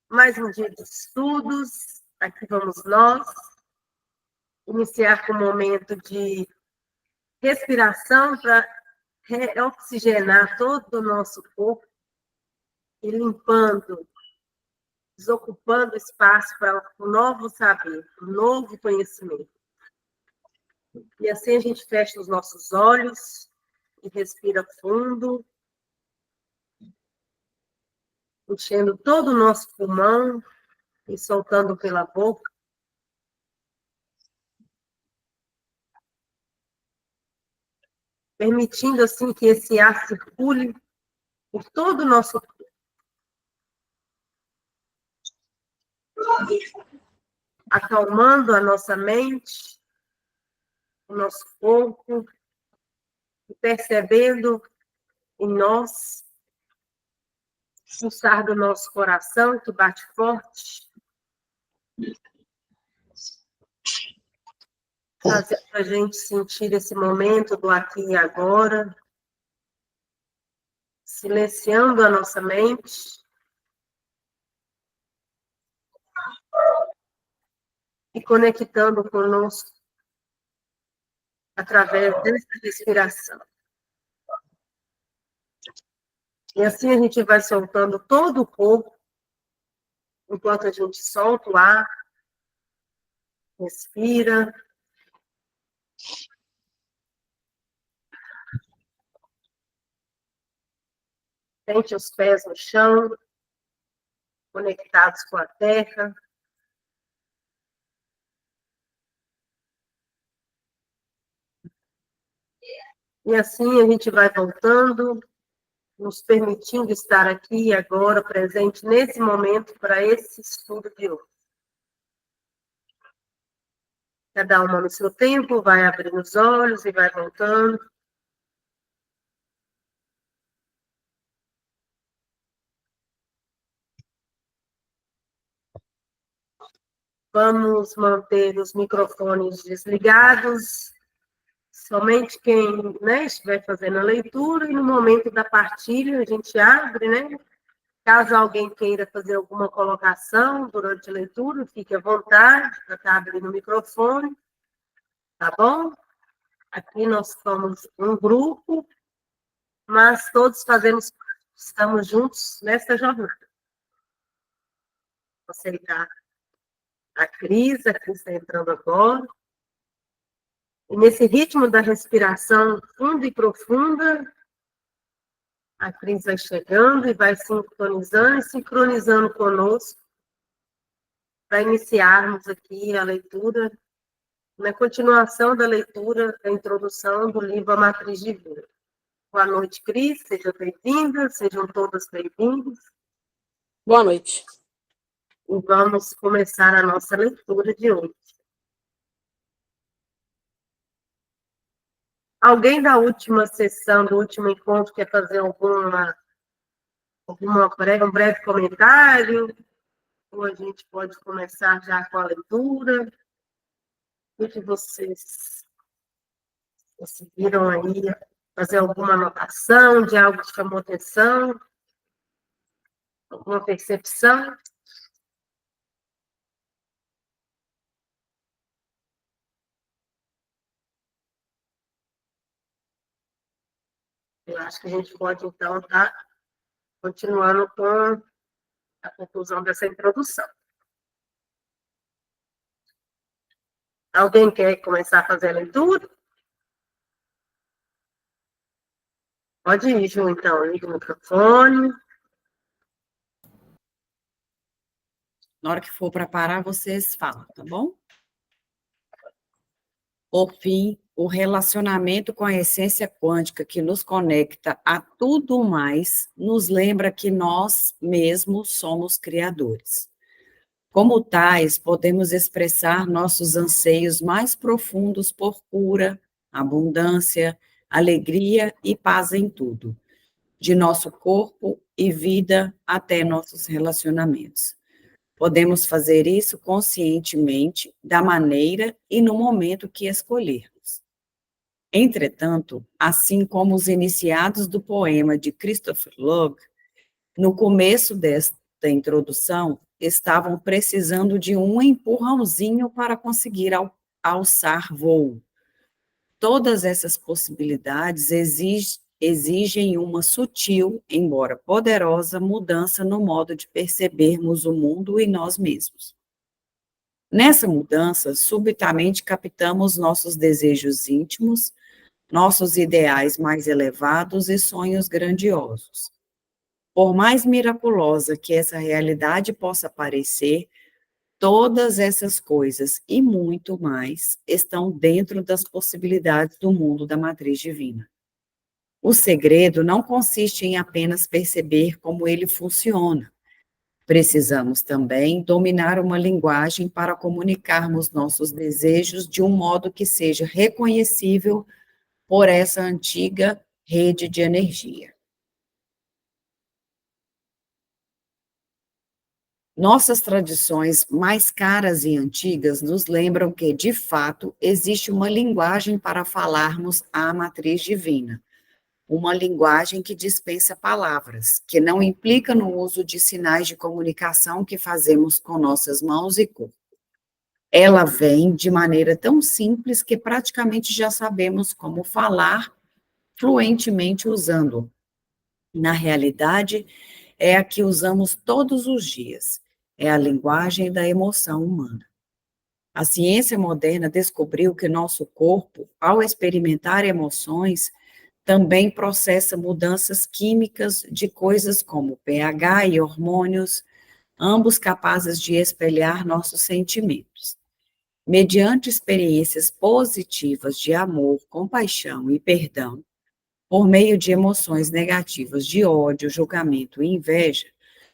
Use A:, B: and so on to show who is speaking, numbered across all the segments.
A: Mais um dia de estudos, aqui vamos nós, iniciar com um momento de respiração para oxigenar todo o nosso corpo e limpando, desocupando espaço para um novo saber, um novo conhecimento. E assim a gente fecha os nossos olhos e respira fundo, enchendo todo o nosso pulmão e soltando pela boca. Permitindo, assim, que esse ar circule por todo o nosso corpo. Acalmando a nossa mente, o nosso corpo, e percebendo em nós o pulsar do nosso coração, que bate forte, fazendo a gente sentir esse momento do aqui e agora, silenciando a nossa mente e conectando conosco através dessa respiração. E assim a gente vai soltando todo o corpo, enquanto a gente solta o ar, respira. Sente os pés no chão, conectados com a terra. E assim a gente vai voltando, nos permitindo estar aqui agora, presente nesse momento, para esse estudo de hoje. Cada uma no seu tempo, vai abrindo os olhos e vai voltando. Vamos manter os microfones desligados, somente quem, né, estiver fazendo a leitura, e no momento da partilha a gente abre, né? Caso alguém queira fazer alguma colocação durante a leitura, fique à vontade para estar abrindo o microfone, tá bom? Aqui nós somos um grupo, mas todos estamos juntos nessa jornada. Aceitar a Cris está entrando agora. E nesse ritmo da respiração funda e profunda, a Cris vai chegando e vai sintonizando e sincronizando conosco para iniciarmos aqui a leitura, na continuação da leitura, da introdução do livro A Matriz Divina. Boa noite, Cris, seja bem-vinda, sejam todas bem-vindas.
B: Boa noite.
A: E vamos começar a nossa leitura de hoje. Alguém da última sessão, do último encontro, quer fazer um breve comentário? Ou a gente pode começar já com a leitura? O que vocês conseguiram aí fazer alguma anotação de algo que chamou atenção? Alguma percepção? Eu acho que a gente pode, então, estar continuando com a conclusão dessa introdução. Alguém quer começar a fazer a leitura? Pode ir, Ju, então, liga o microfone.
B: Na hora que for para parar, vocês falam, tá bom? Por fim, o relacionamento com a essência quântica que nos conecta a tudo mais, nos lembra que nós mesmos somos criadores. Como tais, podemos expressar nossos anseios mais profundos por cura, abundância, alegria e paz em tudo, de nosso corpo e vida até nossos relacionamentos. Podemos fazer isso conscientemente, da maneira e no momento que escolhermos. Entretanto, assim como os iniciados do poema de Christopher Logue, no começo desta introdução, estavam precisando de um empurrãozinho para conseguir alçar voo. Todas essas possibilidades exigem uma sutil, embora poderosa, mudança no modo de percebermos o mundo e nós mesmos. Nessa mudança, subitamente captamos nossos desejos íntimos, nossos ideais mais elevados e sonhos grandiosos. Por mais miraculosa que essa realidade possa parecer, todas essas coisas e muito mais estão dentro das possibilidades do mundo da matriz divina. O segredo não consiste em apenas perceber como ele funciona. Precisamos também dominar uma linguagem para comunicarmos nossos desejos de um modo que seja reconhecível por essa antiga rede de energia. Nossas tradições mais caras e antigas nos lembram que, de fato, existe uma linguagem para falarmos à matriz divina, uma linguagem que dispensa palavras, que não implica no uso de sinais de comunicação que fazemos com nossas mãos e corpo. Ela vem de maneira tão simples que praticamente já sabemos como falar fluentemente usando. Na realidade, é a que usamos todos os dias. É a linguagem da emoção humana. A ciência moderna descobriu que nosso corpo, ao experimentar emoções, também processa mudanças químicas de coisas como pH e hormônios, ambos capazes de espelhar nossos sentimentos. Mediante experiências positivas de amor, compaixão e perdão, por meio de emoções negativas de ódio, julgamento e inveja,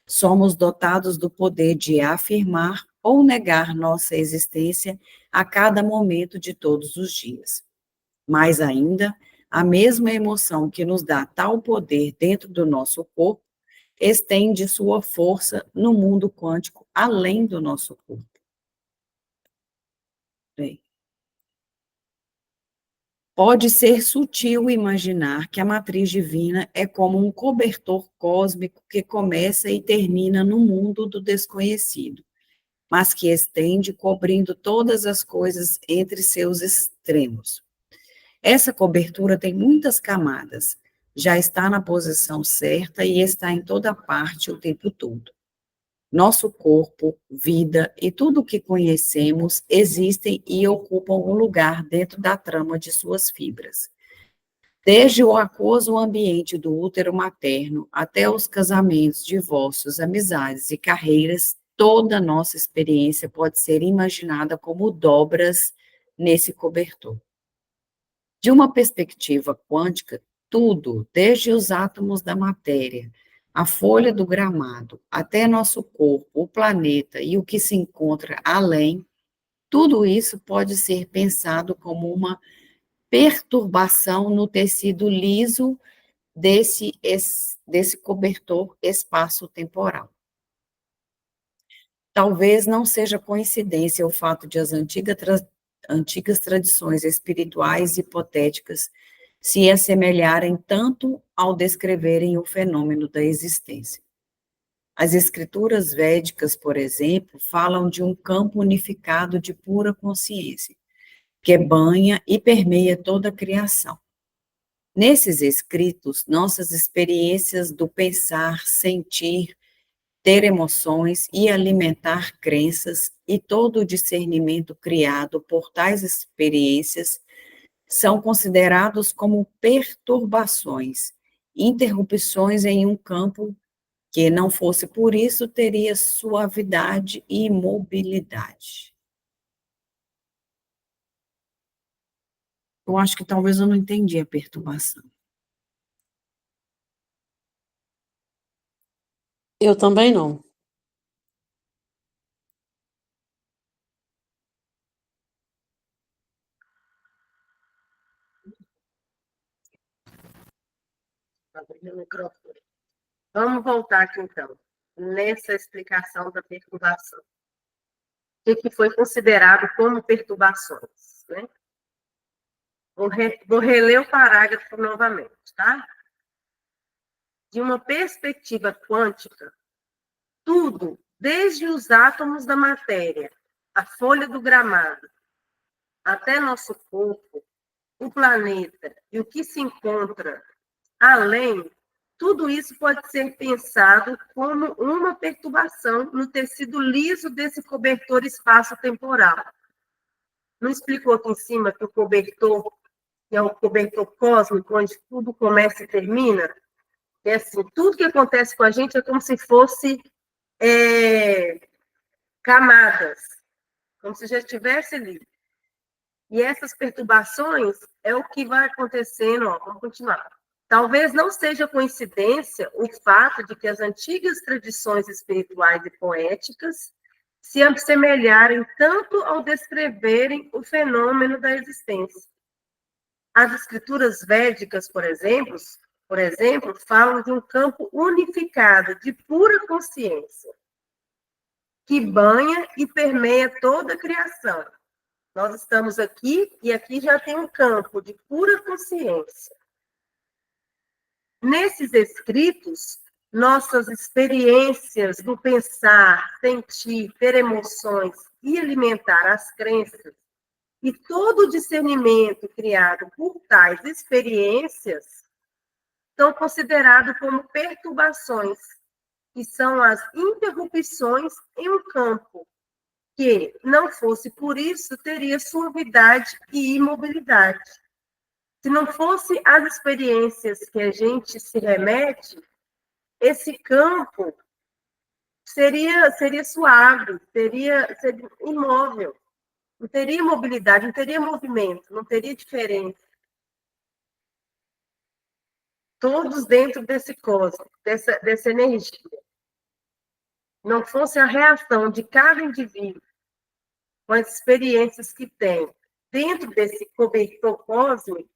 B: somos dotados do poder de afirmar ou negar nossa existência a cada momento de todos os dias. Mais ainda, a mesma emoção que nos dá tal poder dentro do nosso corpo estende sua força no mundo quântico além do nosso corpo. Bem, pode ser sutil imaginar que a matriz divina é como um cobertor cósmico que começa e termina no mundo do desconhecido, mas que estende cobrindo todas as coisas entre seus extremos. Essa cobertura tem muitas camadas, já está na posição certa e está em toda parte o tempo todo. Nosso corpo, vida e tudo o que conhecemos existem e ocupam um lugar dentro da trama de suas fibras. Desde o aquoso ambiente do útero materno até os casamentos, divórcios, amizades e carreiras, toda nossa experiência pode ser imaginada como dobras nesse cobertor. De uma perspectiva quântica, tudo, desde os átomos da matéria, a folha do gramado, até nosso corpo, o planeta e o que se encontra além, tudo isso pode ser pensado como uma perturbação no tecido liso desse cobertor espaço-temporal. Talvez não seja coincidência o fato de as antigas tradições espirituais hipotéticas se assemelharem tanto ao descreverem o fenômeno da existência. As escrituras védicas, por exemplo, falam de um campo unificado de pura consciência, que banha e permeia toda a criação. Nesses escritos, nossas experiências do pensar, sentir, ter emoções e alimentar crenças e todo o discernimento criado por tais experiências são considerados como perturbações, interrupções em um campo que, não fosse por isso, teria suavidade e mobilidade. Eu acho que talvez eu não entendi a perturbação.
C: Eu também não.
A: Abrir o microfone. Vamos voltar aqui, então, nessa explicação da perturbação. O que foi considerado como perturbações, né? Vou reler o parágrafo novamente, tá? De uma perspectiva quântica, tudo, desde os átomos da matéria, a folha do gramado, até nosso corpo, o planeta e o que se encontra além, tudo isso pode ser pensado como uma perturbação no tecido liso desse cobertor espaço-temporal. Não explicou aqui em cima que o cobertor, que é o cobertor cósmico, onde tudo começa e termina? É assim, tudo que acontece com a gente é como se fosse camadas, como se já estivesse ali. E essas perturbações é o que vai acontecendo, ó, vamos continuar. Talvez não seja coincidência o fato de que as antigas tradições espirituais e poéticas se assemelharem tanto ao descreverem o fenômeno da existência. As escrituras védicas, por exemplo, falam de um campo unificado de pura consciência, que banha e permeia toda a criação. Nós estamos aqui, e aqui já tem um campo de pura consciência. Nesses escritos, nossas experiências do pensar, sentir, ter emoções e alimentar as crenças, e todo o discernimento criado por tais experiências, são considerados como perturbações, que são as interrupções em um campo, que, não fosse por isso, teria suavidade e imobilidade. Se não fosse as experiências que a gente se remete, esse campo seria suave, seria imóvel, não teria mobilidade, não teria movimento, não teria diferença. Todos dentro desse cosmos, dessa energia. Não fosse a reação de cada indivíduo com as experiências que tem dentro desse cobertor cósmico,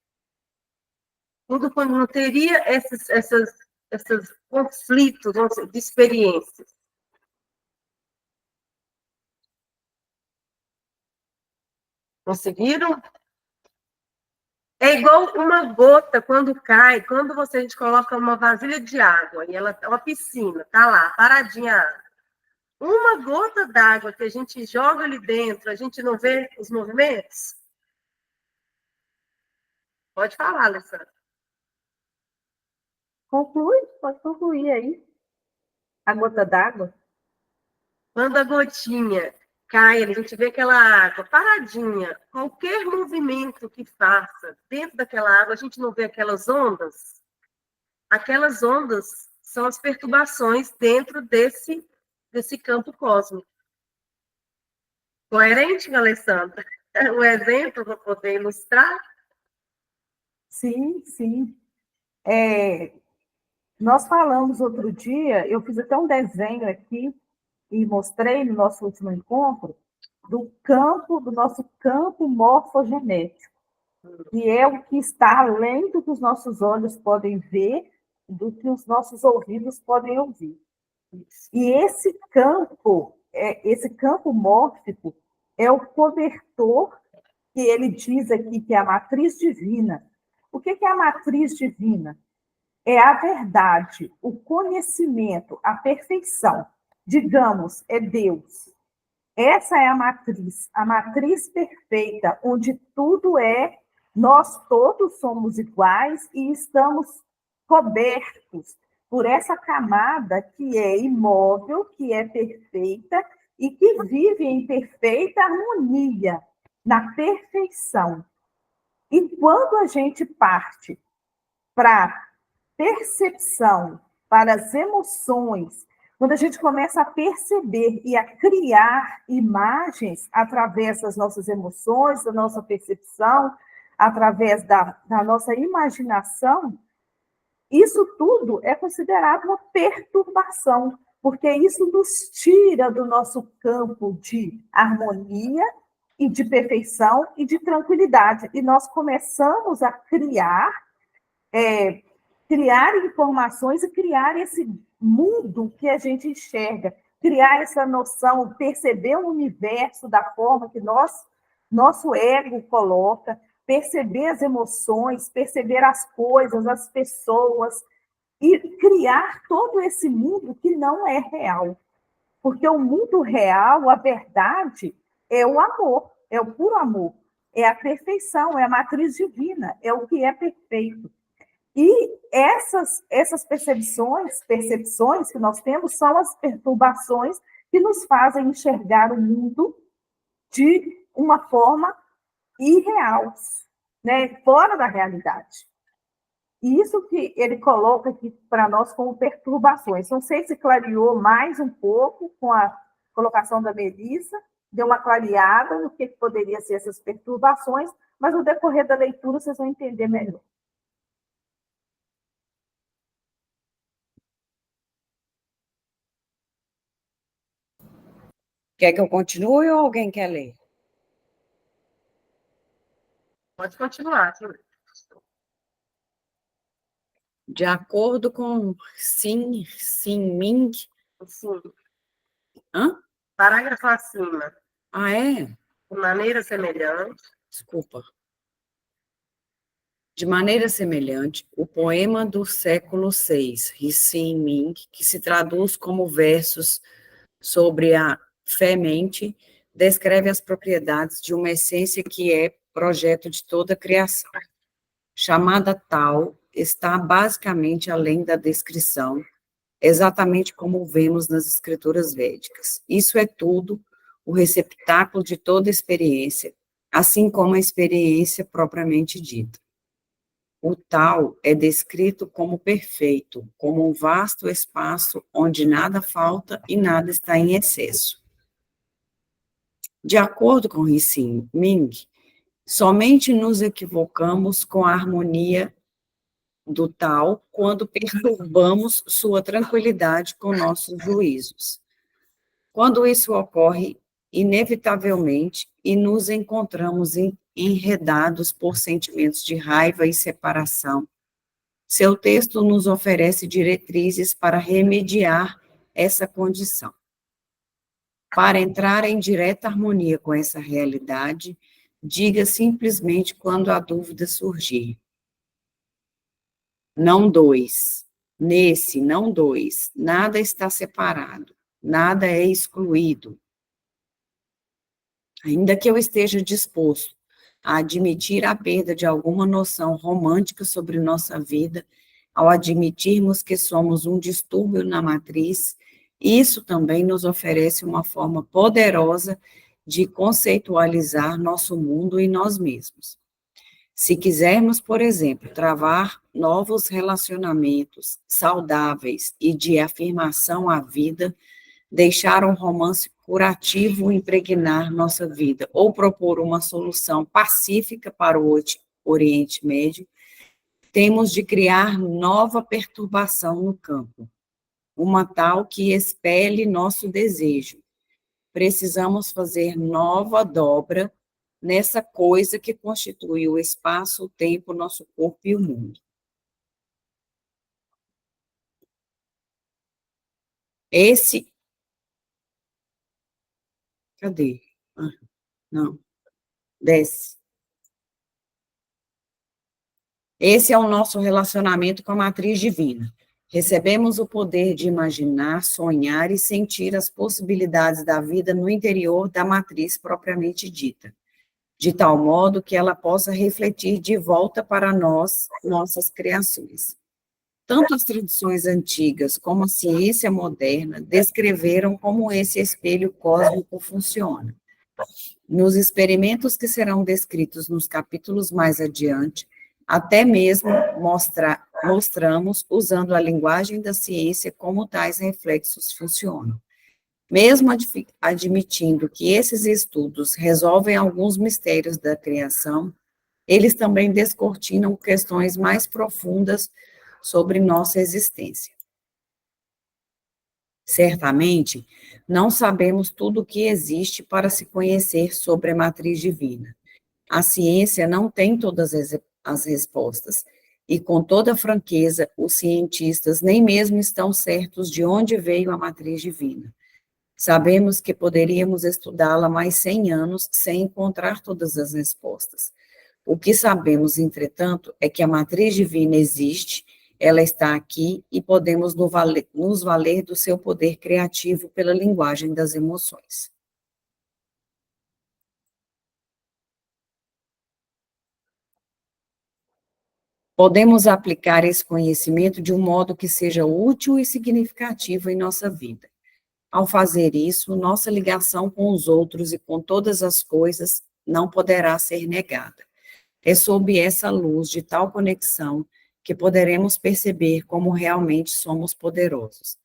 A: tudo quando não teria esses conflitos de experiências. Conseguiram? É igual uma gota quando cai, quando a gente coloca uma vasilha de água, e ela é uma piscina, tá lá, paradinha a água. Uma gota d'água que a gente joga ali dentro, a gente não vê os movimentos? Pode falar, Alessandra.
C: Conclui, pode concluir aí. A gota d'água.
A: Quando a gotinha cai, a gente vê aquela água paradinha, qualquer movimento que faça dentro daquela água, a gente não vê aquelas ondas? Aquelas ondas são as perturbações dentro desse campo cósmico. Coerente, Alessandra? O exemplo para poder ilustrar?
C: Sim, sim. Nós falamos outro dia, eu fiz até um desenho aqui e mostrei no nosso último encontro do nosso campo morfogenético, que é o que está além do que os nossos olhos podem ver, do que os nossos ouvidos podem ouvir. E esse campo mórfico é o cobertor que ele diz aqui que é a matriz divina. O que é a matriz divina? É a verdade, o conhecimento, a perfeição. Digamos, é Deus. Essa é a matriz perfeita, onde tudo nós todos somos iguais e estamos cobertos por essa camada que é imóvel, que é perfeita e que vive em perfeita harmonia, na perfeição. E quando a gente parte para percepção, para as emoções, quando a gente começa a perceber e a criar imagens através das nossas emoções, da nossa percepção, através da nossa imaginação, isso tudo é considerado uma perturbação, porque isso nos tira do nosso campo de harmonia e de perfeição e de tranquilidade. E nós começamos a criar informações e criar esse mundo que a gente enxerga, criar essa noção, perceber o universo da forma que nosso ego coloca, perceber as emoções, perceber as coisas, as pessoas, e criar todo esse mundo que não é real. Porque o mundo real, a verdade, é o amor, é o puro amor, é a perfeição, é a matriz divina, é o que é perfeito. E essas percepções que nós temos são as perturbações que nos fazem enxergar o mundo de uma forma irreal, né? Fora da realidade. E isso que ele coloca aqui para nós como perturbações. Não sei se clareou mais um pouco com a colocação da Melissa, deu uma clareada no que poderia ser essas perturbações, mas no decorrer da leitura vocês vão entender melhor.
B: Quer que eu continue ou alguém quer ler?
A: Pode continuar, sim.
B: De acordo com Xin Ming.
A: Sim.
B: Hã?
A: Parágrafo acima.
B: Ah, é?
A: De maneira semelhante.
B: Desculpa. De maneira semelhante, o poema do século VI, Xin Ming, que se traduz como versos sobre a fé-mente, descreve as propriedades de uma essência que é projeto de toda a criação. Chamada tal, está basicamente além da descrição, exatamente como vemos nas escrituras védicas. Isso é tudo, o receptáculo de toda experiência, assim como a experiência propriamente dita. O tal é descrito como perfeito, como um vasto espaço onde nada falta e nada está em excesso. De acordo com Hsing Ming, somente nos equivocamos com a harmonia do tal quando perturbamos sua tranquilidade com nossos juízos. Quando isso ocorre, inevitavelmente, e nos encontramos enredados por sentimentos de raiva e separação, seu texto nos oferece diretrizes para remediar essa condição. Para entrar em direta harmonia com essa realidade, diga simplesmente quando a dúvida surgir. Não dois. Nesse não dois. Nada está separado. Nada é excluído. Ainda que eu esteja disposto a admitir a perda de alguma noção romântica sobre nossa vida, ao admitirmos que somos um distúrbio na matriz, isso também nos oferece uma forma poderosa de conceitualizar nosso mundo e nós mesmos. Se quisermos, por exemplo, travar novos relacionamentos saudáveis e de afirmação à vida, deixar um romance curativo impregnar nossa vida, ou propor uma solução pacífica para o Oriente Médio, temos de criar nova perturbação no campo, uma tal que expele nosso desejo. Precisamos fazer nova dobra nessa coisa que constitui o espaço, o tempo, nosso corpo e o mundo. Cadê? Ah, não, desce. Esse é o nosso relacionamento com a matriz divina. Recebemos o poder de imaginar, sonhar e sentir as possibilidades da vida no interior da matriz propriamente dita, de tal modo que ela possa refletir de volta para nós, nossas criações. Tanto as tradições antigas como a ciência moderna descreveram como esse espelho cósmico funciona. Nos experimentos que serão descritos nos capítulos mais adiante, até mesmo mostramos, usando a linguagem da ciência, como tais reflexos funcionam. Mesmo admitindo que esses estudos resolvem alguns mistérios da criação, eles também descortinam questões mais profundas sobre nossa existência. Certamente, não sabemos tudo o que existe para se conhecer sobre a matriz divina. A ciência não tem todas as respostas, e com toda franqueza, os cientistas nem mesmo estão certos de onde veio a matriz divina. Sabemos que poderíamos estudá-la mais 100 anos sem encontrar todas as respostas, O que sabemos, entretanto, é que a matriz divina existe, ela está aqui e podemos nos valer do seu poder criativo pela linguagem das emoções. Podemos aplicar esse conhecimento de um modo que seja útil e significativo em nossa vida. Ao fazer isso, nossa ligação com os outros e com todas as coisas não poderá ser negada. É sob essa luz de tal conexão que poderemos perceber como realmente somos poderosos.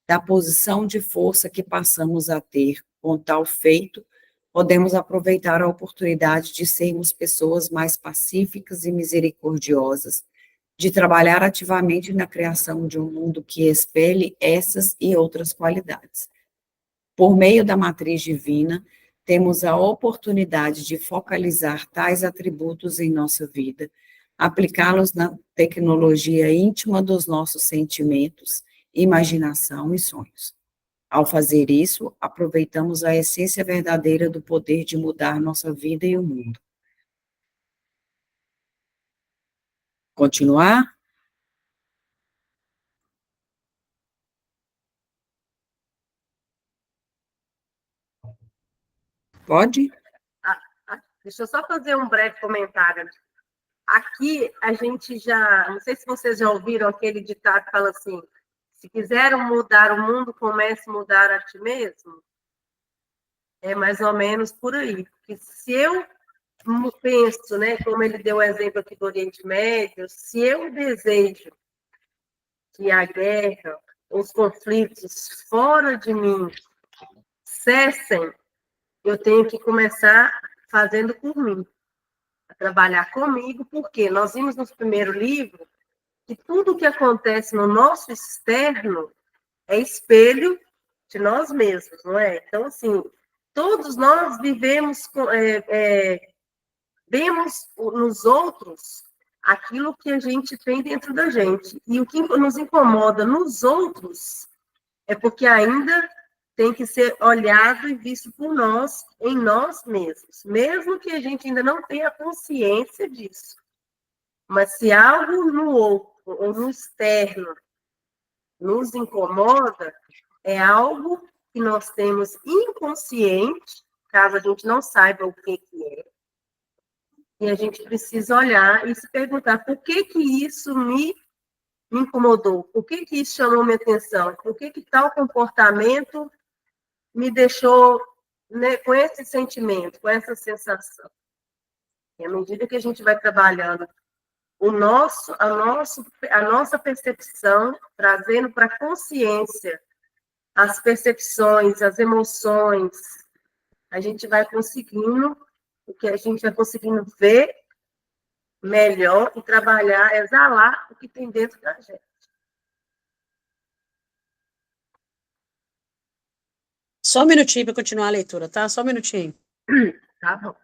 B: Da posição de força que passamos a ter com tal feito, podemos aproveitar a oportunidade de sermos pessoas mais pacíficas e misericordiosas, de trabalhar ativamente na criação de um mundo que espelhe essas e outras qualidades. Por meio da matriz divina, temos a oportunidade de focalizar tais atributos em nossa vida, aplicá-los na tecnologia íntima dos nossos sentimentos, imaginação e sonhos. Ao fazer isso, aproveitamos a essência verdadeira do poder de mudar nossa vida e o mundo. Continuar? Pode?
A: Deixa eu só fazer um breve comentário. Aqui, a gente já... Não sei se vocês já ouviram aquele ditado que fala assim: se quiser mudar o mundo, comece a mudar a ti mesmo. É mais ou menos por aí. Porque se eu penso, né, como ele deu o exemplo aqui do Oriente Médio, se eu desejo que a guerra, os conflitos fora de mim cessem, eu tenho que começar fazendo por mim, a trabalhar comigo, porque nós vimos no primeiro livro que tudo que acontece no nosso externo é espelho de nós mesmos, não é? Então, assim, todos nós vivemos, vemos nos outros aquilo que a gente tem dentro da gente. E o que nos incomoda nos outros é porque ainda tem que ser olhado e visto por nós, em nós mesmos, mesmo que a gente ainda não tenha consciência disso. Mas se algo no outro ou no externo nos incomoda, é algo que nós temos inconsciente, caso a gente não saiba o que é, e a gente precisa olhar e se perguntar por que isso me incomodou, por que isso chamou minha atenção, por que tal comportamento me deixou, né, com esse sentimento, com essa sensação. E à medida que a gente vai trabalhando a nossa percepção, trazendo para a consciência as percepções, as emoções, a gente vai conseguindo, o que a gente vai conseguindo ver melhor e trabalhar, exalar o que tem dentro da gente.
D: Só um minutinho para continuar a leitura, tá? Só um minutinho.
A: Tá bom.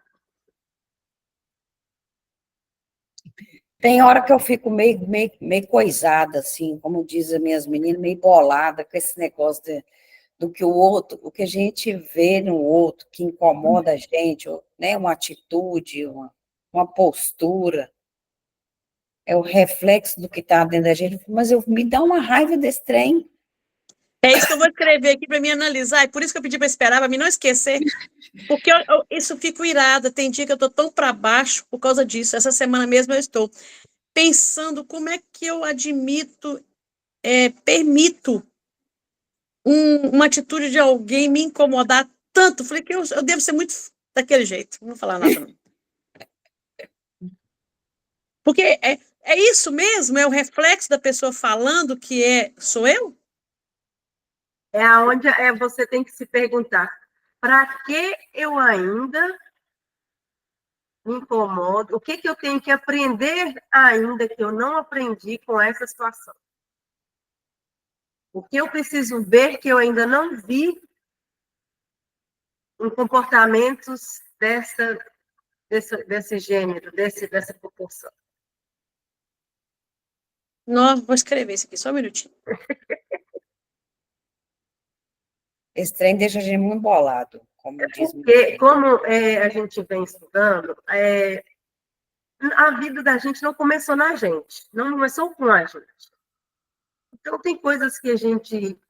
B: Tem hora que eu fico meio coisada, assim, como dizem as minhas meninas, meio bolada com esse negócio do que o outro, o que a gente vê no outro, que incomoda a gente, né, uma atitude, uma postura, é o reflexo do que está dentro da gente, mas me dá uma raiva desse trem.
D: É isso que eu vou escrever aqui para mim analisar, e por isso que eu pedi para esperar, para mim não esquecer, porque isso fico irada, tem dia que eu estou tão para baixo por causa disso. Essa semana mesmo eu estou pensando como é que eu permito uma atitude de alguém me incomodar tanto. Falei que eu devo ser muito daquele jeito, não vou falar nada não. Porque é isso mesmo? É o reflexo da pessoa falando que sou eu?
A: É aonde você tem que se perguntar: para que eu ainda me incomodo? O que eu tenho que aprender ainda que eu não aprendi com essa situação? O que eu preciso ver que eu ainda não vi em comportamentos desse gênero, dessa proporção?
D: Não, vou escrever isso aqui, só um minutinho.
B: Esse trem deixa a gente muito bolado, como diz.
A: Porque, como a gente vem estudando, a vida da gente não começou na gente, não começou com a gente. Então, tem coisas que a gente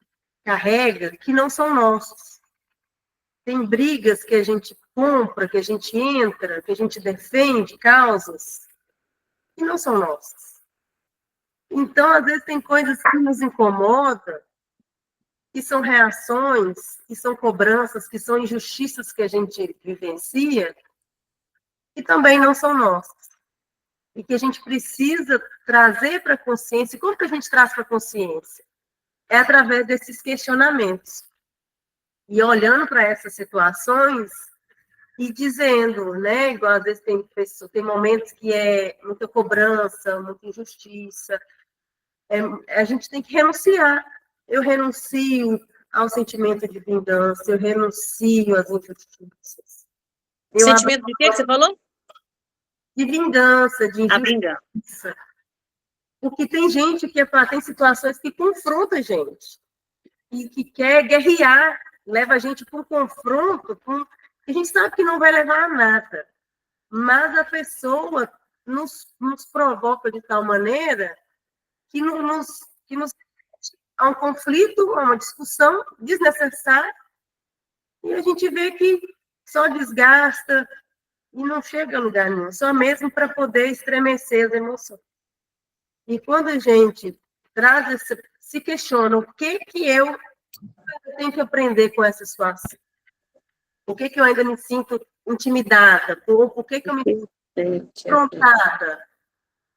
A: carrega que não são nossas. Tem brigas que a gente compra, que a gente entra, que a gente defende, causas, que não são nossas. Então, às vezes, tem coisas que nos incomodam, que são reações, que são cobranças, que são injustiças que a gente vivencia, que também não são nossas. E que a gente precisa trazer para a consciência. E como que a gente traz para a consciência? É através desses questionamentos. E olhando para essas situações e dizendo, né? Igual às vezes tem momentos que é muita cobrança, muita injustiça. A gente tem que renunciar. Eu renuncio ao sentimento de vingança, eu renuncio às injustiças.
D: Sentimento de quê que você falou?
A: De vingança, de
D: A vingança.
A: injustiça. Porque tem gente que tem situações que confrontam a gente e que quer guerrear, leva a gente para um confronto, a gente sabe que não vai levar a nada, mas a pessoa nos provoca de tal maneira que nos há um conflito, há uma discussão desnecessária, e a gente vê que só desgasta e não chega a lugar nenhum, só mesmo para poder estremecer as emoções. E quando a gente se questiona o que eu tenho que aprender com essa situação, por que eu ainda me sinto intimidada, por que eu me sinto confrontada,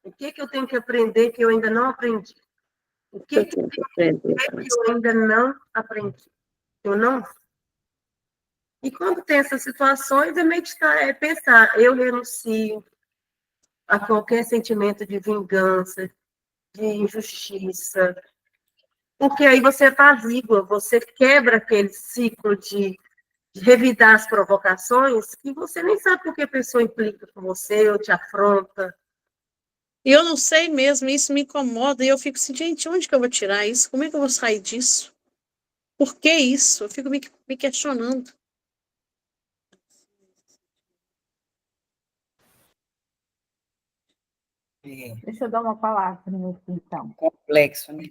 A: o que eu tenho que aprender que eu ainda não aprendi, o que eu tenho que aprender que eu ainda não aprendi, eu não. E quando tem essas situações, é meditar, é pensar, eu renuncio a qualquer sentimento de vingança, de injustiça, porque aí você apazigua, você quebra aquele ciclo de revidar as provocações que você nem sabe por que a pessoa implica com você ou te afronta.
D: E eu não sei mesmo, isso me incomoda, e eu fico assim, gente, onde que eu vou tirar isso? Como é que eu vou sair disso? Por que isso? Eu fico me questionando.
C: Deixa eu dar uma palavrinha aqui, então.
B: Complexo, né?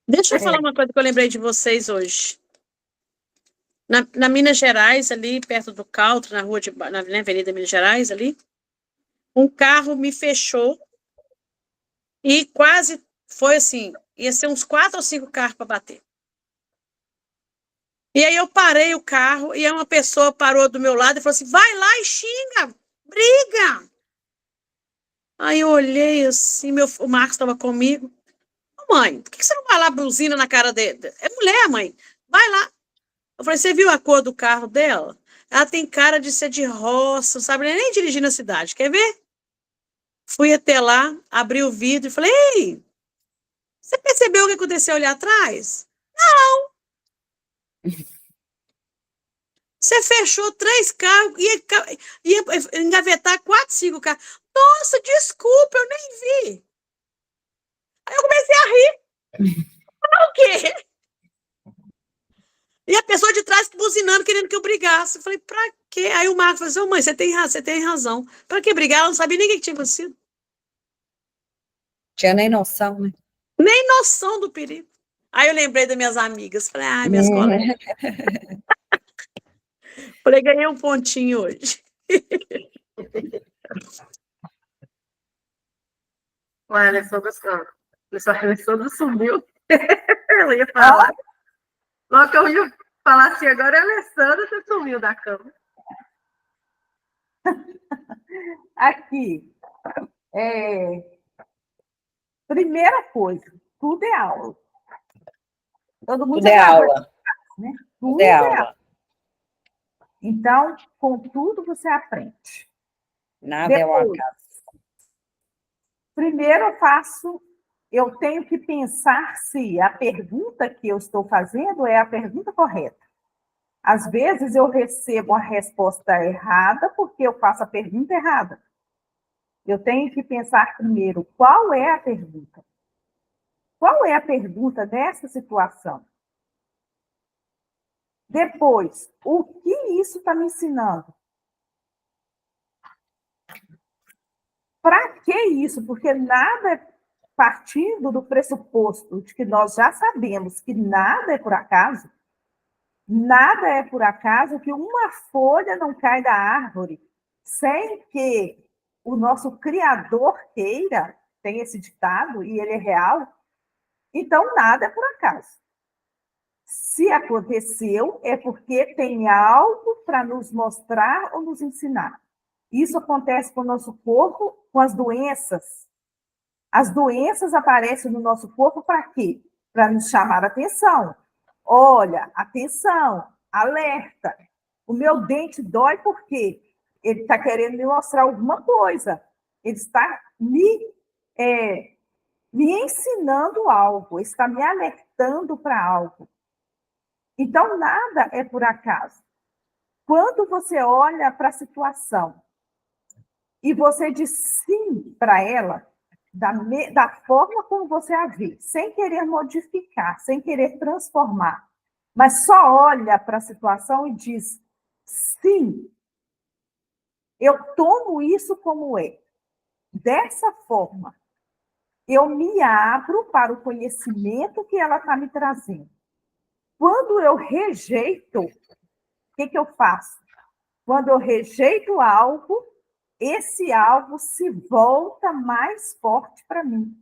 D: Deixa eu falar uma coisa que eu lembrei de vocês hoje. Na Minas Gerais, ali perto do Caltro, na Avenida Minas Gerais, ali, um carro me fechou e quase foi assim, ia ser uns 4 ou 5 carros para bater. E aí eu parei o carro e aí uma pessoa parou do meu lado e falou assim, vai lá e xinga, briga. Aí eu olhei assim, o Marcos estava comigo. Mãe, por que você não vai lá buzina na cara dele? É mulher, mãe. Vai lá. Eu falei, você viu a cor do carro dela? Ela tem cara de ser de roça, não sabe nem dirigir na cidade. Quer ver? Fui até lá, abri o vidro e falei, ei, você percebeu o que aconteceu ali atrás? Você fechou 3 carros, ia engavetar 4, 5 carros. Nossa, desculpa, eu nem vi. Aí eu comecei a rir. O quê? E a pessoa de trás buzinando, querendo que eu brigasse. Eu falei, pra quê? Aí o Marco falou assim, mãe, você tem razão. Pra que brigar? Ela não sabia nem o que tinha acontecido.
B: Tinha nem noção, né?
D: Nem noção do perigo. Aí eu lembrei das minhas amigas. Falei, ai, minhas colegas. Falei, ganhei um pontinho hoje.
A: A Alessandra sumiu. Ela ia falar. Logo que eu ia falar assim, agora a Alessandra você sumiu da cama.
C: Aqui, primeira coisa, tudo é aula. Todo mundo
B: Tudo é aula.
C: Né?
B: Tudo é aula.
C: Então, com tudo você aprende.
B: Nada é um acaso.
C: Primeiro eu tenho que pensar se a pergunta que eu estou fazendo é a pergunta correta. Às vezes eu recebo a resposta errada porque eu faço a pergunta errada. Eu tenho que pensar primeiro qual é a pergunta. Qual é a pergunta dessa situação? Depois, o que isso está me ensinando? Para que isso? Porque nada é partindo do pressuposto de que nós já sabemos que nada é por acaso, nada é por acaso que uma folha não cai da árvore sem que o nosso Criador queira, tem esse ditado, e ele é real, então nada é por acaso. Se aconteceu, é porque tem algo para nos mostrar ou nos ensinar. Isso acontece com o nosso corpo, com as doenças. As doenças aparecem no nosso corpo para quê? Para nos chamar a atenção. Olha, atenção, alerta. O meu dente dói por quê? Ele está querendo me mostrar alguma coisa. Ele está me ensinando algo, está me alertando para algo. Então, nada é por acaso. Quando você olha para a situação e você diz sim para ela, da forma como você a vê, sem querer modificar, sem querer transformar, mas só olha para a situação e diz sim, eu tomo isso como é. Dessa forma, eu me abro para o conhecimento que ela está me trazendo. Quando eu rejeito, o que eu faço? Quando eu rejeito algo, esse algo se volta mais forte para mim.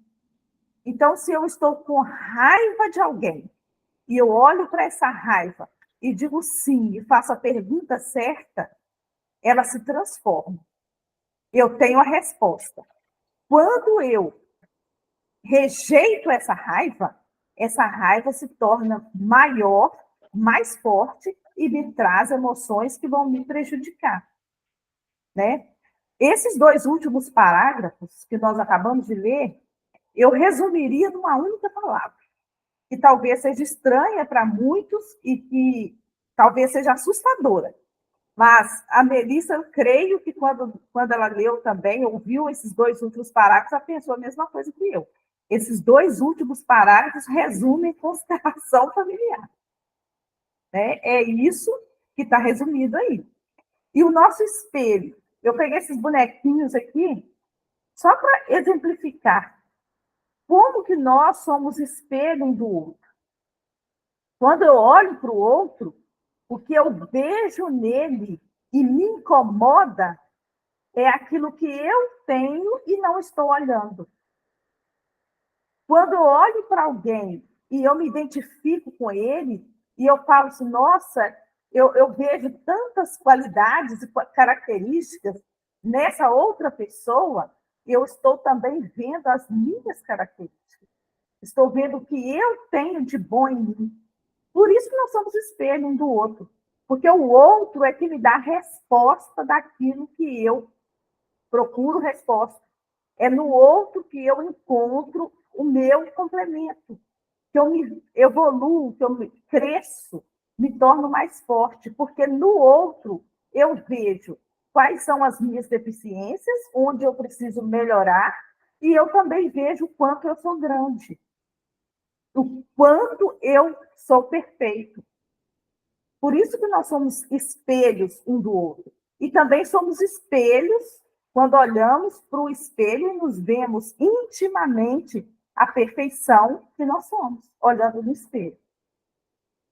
C: Então, se eu estou com raiva de alguém, e eu olho para essa raiva e digo sim, e faço a pergunta certa, ela se transforma. Eu tenho a resposta. Quando eu rejeito essa raiva se torna maior, mais forte e me traz emoções que vão me prejudicar, né? Esses 2 últimos parágrafos que nós acabamos de ler, eu resumiria numa única palavra, que talvez seja estranha para muitos e que talvez seja assustadora. Mas a Melissa, eu creio que quando ela leu também, ouviu esses 2 últimos parágrafos, ela pensou a mesma coisa que eu. Esses 2 últimos parágrafos resumem constelação familiar. Né? É isso que está resumido aí. E o nosso espelho, eu peguei esses bonequinhos aqui só para exemplificar como que nós somos espelho um do outro. Quando eu olho para o outro, o que eu vejo nele e me incomoda é aquilo que eu tenho e não estou olhando. Quando eu olho para alguém e eu me identifico com ele, e eu falo assim, nossa, eu vejo tantas qualidades e características nessa outra pessoa, eu estou também vendo as minhas características. Estou vendo o que eu tenho de bom em mim. Por isso que nós somos espelho um do outro. Porque o outro é que me dá resposta daquilo que eu procuro resposta. É no outro que eu encontro o meu complemento. Que eu me evoluo, que eu cresço, me torno mais forte. Porque no outro eu vejo quais são as minhas deficiências, onde eu preciso melhorar, e eu também vejo o quanto eu sou grande. O quanto eu sou perfeito. Por isso que nós somos espelhos um do outro. E também somos espelhos quando olhamos para o espelho e nos vemos intimamente a perfeição que nós somos, olhando no espelho.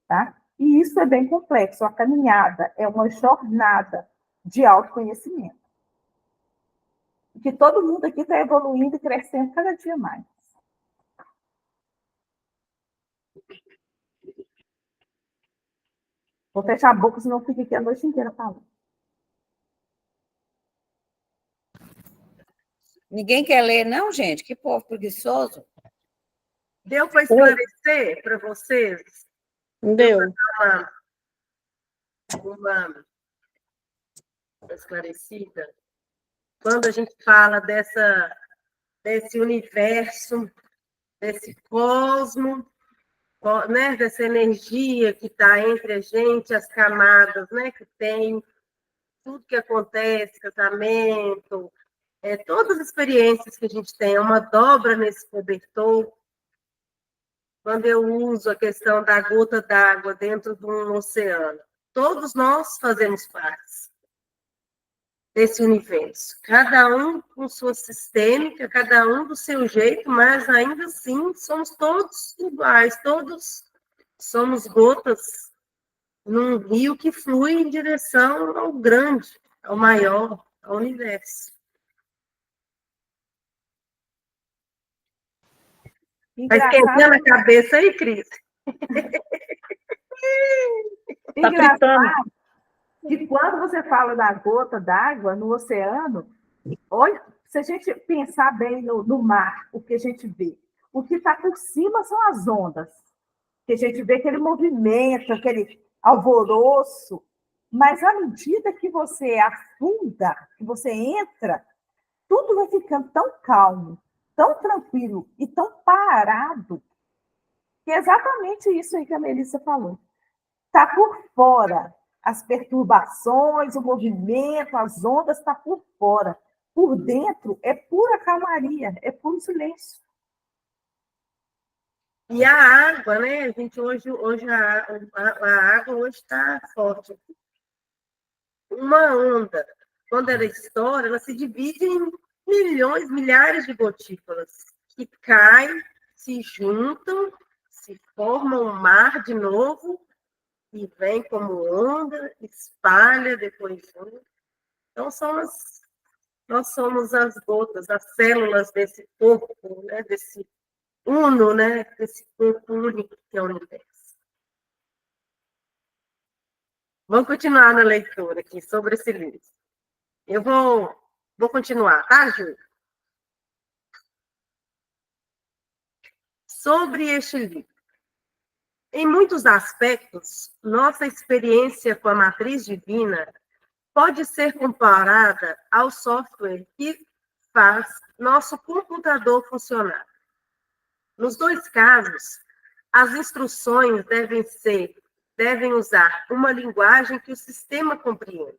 C: Tá? E isso é bem complexo. A caminhada é uma jornada de autoconhecimento. Que todo mundo aqui está evoluindo e crescendo cada dia mais. Vou fechar a boca, senão eu fico aqui a noite inteira falando.
B: Ninguém quer ler, não, gente? Que povo preguiçoso.
A: Deu para esclarecer para vocês?
D: Deu.
A: Uma esclarecida? Quando a gente fala desse universo, desse cosmo, né, dessa energia que está entre a gente, as camadas, né, que tem, tudo que acontece, casamento, todas as experiências que a gente tem, é uma dobra nesse cobertor. Quando eu uso a questão da gota d'água dentro de um oceano, todos nós fazemos parte desse universo. Cada um com sua sistêmica, cada um do seu jeito, mas ainda assim somos todos iguais, todos somos gotas num rio que flui em direção ao grande, ao maior, ao universo. Tá esquentando a cabeça aí, Cris?
C: Engraçado que quando você fala da gota d'água no oceano, olha, se a gente pensar bem no mar, o que a gente vê, o que está por cima são as ondas, que a gente vê aquele movimento, aquele alvoroço, mas à medida que você afunda, que você entra, tudo vai ficando tão calmo, tão tranquilo e tão parado, que é exatamente isso aí que a Melissa falou. Está por fora. As perturbações, o movimento, as ondas está por fora. Por dentro é pura calmaria, é puro silêncio.
A: E a água, né? A gente hoje a água hoje está forte. Uma onda, quando ela estoura, ela se divide em milhões, milhares de gotículas que caem, se juntam, se formam um mar de novo e vem como onda, espalha depois. Então, nós somos as gotas, as células desse corpo, né? Desse uno, né? Desse corpo único que é o universo. Vamos continuar na leitura aqui sobre esse livro. Eu vou continuar, tá, Ju? Sobre este livro. Em muitos aspectos, nossa experiência com a matriz divina pode ser comparada ao software que faz nosso computador funcionar. Nos dois casos, as instruções devem usar uma linguagem que o sistema compreende.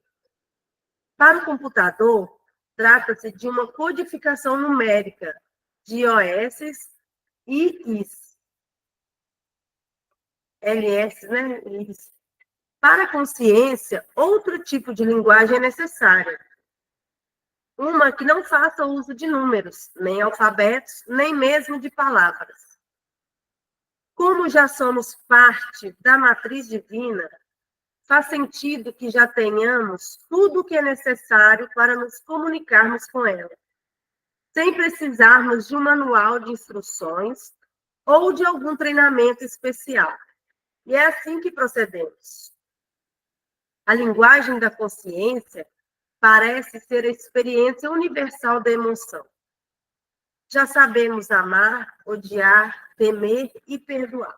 A: Para o computador, trata-se de uma codificação numérica de OS e IS. LS, né? IS. Para a consciência, outro tipo de linguagem é necessária. Uma que não faça uso de números, nem alfabetos, nem mesmo de palavras. Como já somos parte da matriz divina, faz sentido que já tenhamos tudo o que é necessário para nos comunicarmos com ela, sem precisarmos de um manual de instruções ou de algum treinamento especial. E é assim que procedemos. A linguagem da consciência parece ser a experiência universal da emoção. Já sabemos amar, odiar, temer e perdoar.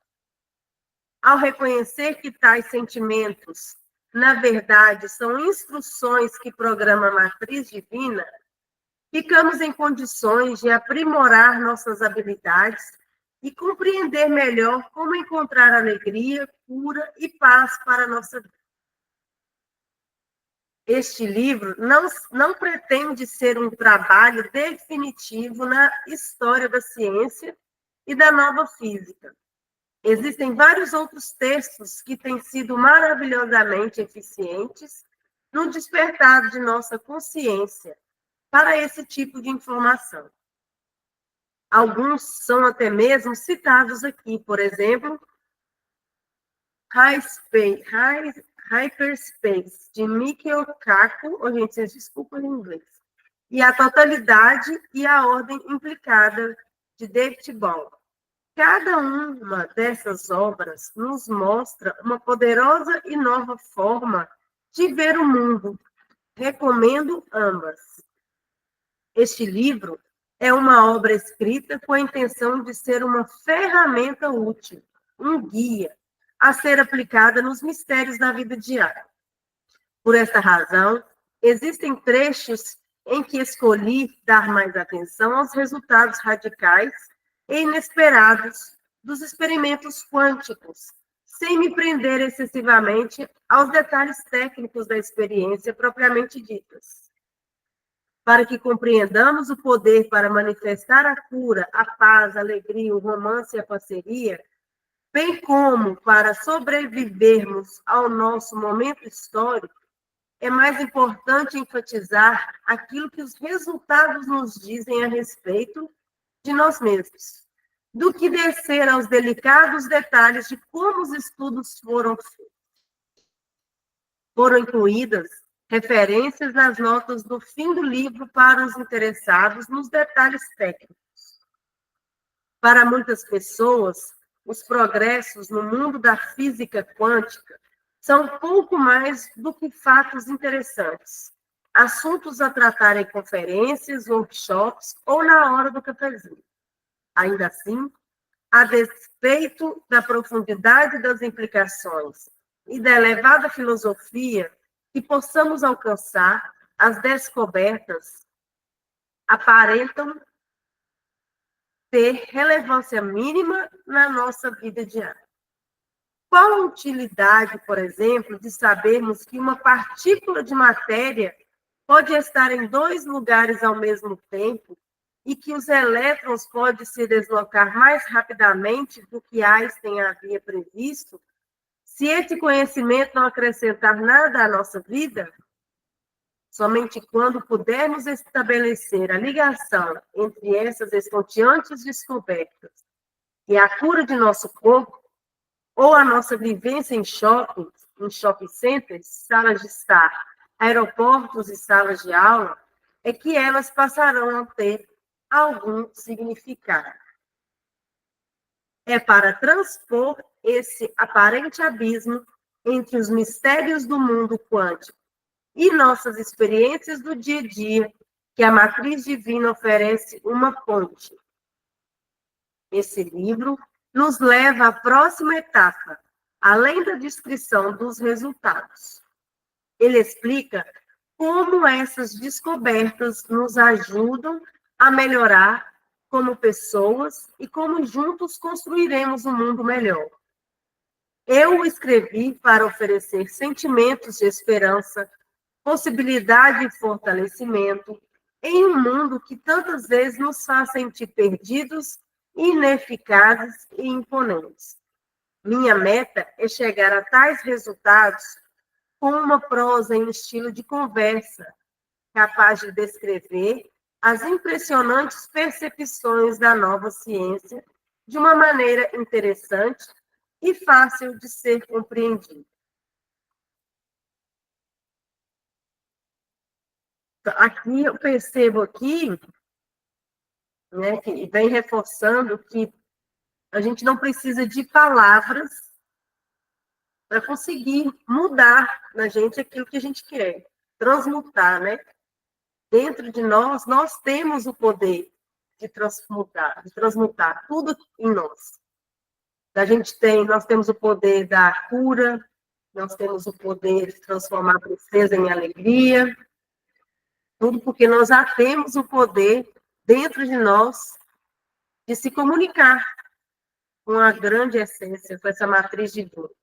A: Ao reconhecer que tais sentimentos, na verdade, são instruções que programa a matriz divina, ficamos em condições de aprimorar nossas habilidades e compreender melhor como encontrar alegria, cura e paz para a nossa vida. Este livro não pretende ser um trabalho definitivo na história da ciência e da nova física. Existem vários outros textos que têm sido maravilhosamente eficientes no despertar de nossa consciência para esse tipo de informação. Alguns são até mesmo citados aqui, por exemplo, Hyperspace, de Mikio Kaku, gente, desculpa em inglês, e A Totalidade e a Ordem Implicada, de David Bohm. Cada uma dessas obras nos mostra uma poderosa e nova forma de ver o mundo. Recomendo ambas. Este livro é uma obra escrita com a intenção de ser uma ferramenta útil, um guia, a ser aplicada nos mistérios da vida diária. Por esta razão, existem trechos em que escolhi dar mais atenção aos resultados radicais e inesperados dos experimentos quânticos, sem me prender excessivamente aos detalhes técnicos da experiência propriamente ditas. Para que compreendamos o poder para manifestar a cura, a paz, a alegria, o romance e a parceria, bem como para sobrevivermos ao nosso momento histórico, é mais importante enfatizar aquilo que os resultados nos dizem a respeito de nós mesmos, do que descer aos delicados detalhes de como os estudos foram feitos. Foram incluídas referências nas notas do fim do livro para os interessados nos detalhes técnicos. Para muitas pessoas, os progressos no mundo da física quântica são pouco mais do que fatos interessantes, assuntos a tratar em conferências, workshops ou na hora do cafezinho. Ainda assim, a despeito da profundidade das implicações e da elevada filosofia que possamos alcançar, as descobertas aparentam ter relevância mínima na nossa vida diária. Qual a utilidade, por exemplo, de sabermos que uma partícula de matéria pode estar em 2 lugares ao mesmo tempo e que os elétrons podem se deslocar mais rapidamente do que Einstein havia previsto, se esse conhecimento não acrescentar nada à nossa vida? Somente quando pudermos estabelecer a ligação entre essas estonteantes descobertas e a cura de nosso corpo, ou a nossa vivência em shopping centers, salas de estar, aeroportos e salas de aula, é que elas passarão a ter algum significado. É para transpor esse aparente abismo entre os mistérios do mundo quântico e nossas experiências do dia a dia que a matriz divina oferece uma ponte. Esse livro nos leva à próxima etapa, além da descrição dos resultados. Ele explica como essas descobertas nos ajudam a melhorar como pessoas e como juntos construiremos um mundo melhor. Eu o escrevi para oferecer sentimentos de esperança, possibilidade de fortalecimento em um mundo que tantas vezes nos faz sentir perdidos, ineficazes e imponentes. Minha meta é chegar a tais resultados com uma prosa em estilo de conversa, capaz de descrever as impressionantes percepções da nova ciência de uma maneira interessante e fácil de ser compreendida. Aqui eu percebo aqui, né, que vem reforçando que a gente não precisa de palavras para conseguir mudar na gente aquilo que a gente quer, transmutar, né? Dentro de nós temos o poder de transmutar tudo em nós. Nós temos o poder da cura, nós temos o poder de transformar a tristeza em alegria, tudo porque nós já temos o poder dentro de nós de se comunicar com a grande essência, com essa matriz de dor.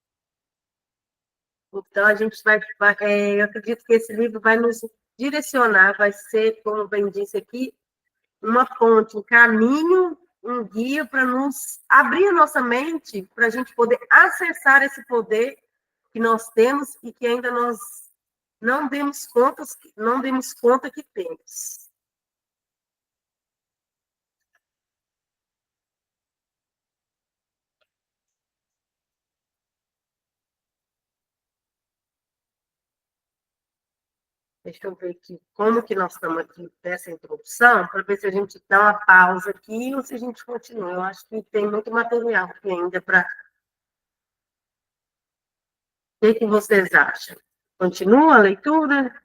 A: Então, a gente eu acredito que esse livro vai nos direcionar, vai ser, como bem disse aqui, uma ponte, um caminho, um guia para nos abrir a nossa mente, para a gente poder acessar esse poder que nós temos e que ainda nós não demos conta que temos. Deixa eu ver aqui como que nós estamos aqui nessa introdução, para ver se a gente dá uma pausa aqui ou se a gente continua. Eu acho que tem muito material aqui ainda para... O que vocês acham? Continua a leitura?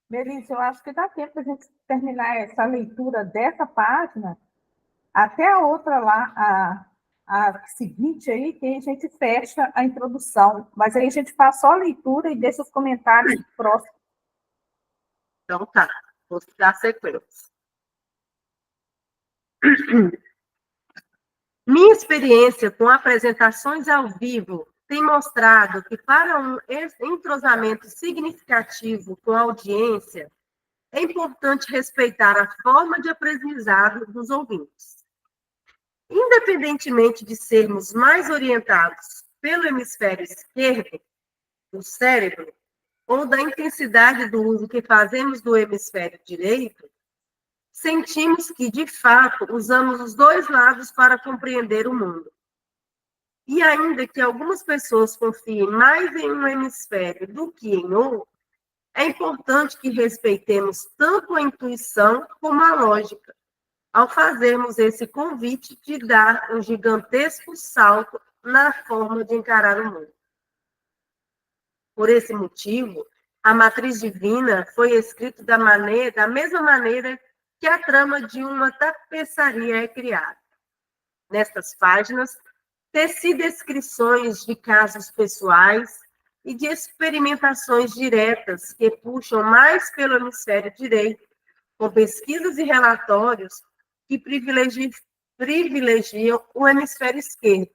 C: Melissa, eu acho que dá tempo para a gente terminar essa leitura dessa página até a outra lá, a seguinte aí, que a gente fecha a introdução. Mas aí a gente faz só a leitura e deixa os comentários próximos.
A: Então tá, vou dar sequência. Minha experiência com apresentações ao vivo tem mostrado que para um entrosamento significativo com a audiência, é importante respeitar a forma de aprendizado dos ouvintes. independentemente de sermos mais orientados pelo hemisfério esquerdo do cérebro, ou da intensidade do uso que fazemos do hemisfério direito, sentimos que, de fato, usamos os dois lados para compreender o mundo. E ainda que algumas pessoas confiem mais em um hemisfério do que em outro, é importante que respeitemos tanto a intuição como a lógica, ao fazermos esse convite de dar um gigantesco salto na forma de encarar o mundo. Por esse motivo, a Matriz Divina foi escrita da mesma maneira que a trama de uma tapeçaria é criada. Nestas páginas, teci descrições de casos pessoais e de experimentações diretas que puxam mais pelo hemisfério direito, com pesquisas e relatórios que privilegiam o hemisfério esquerdo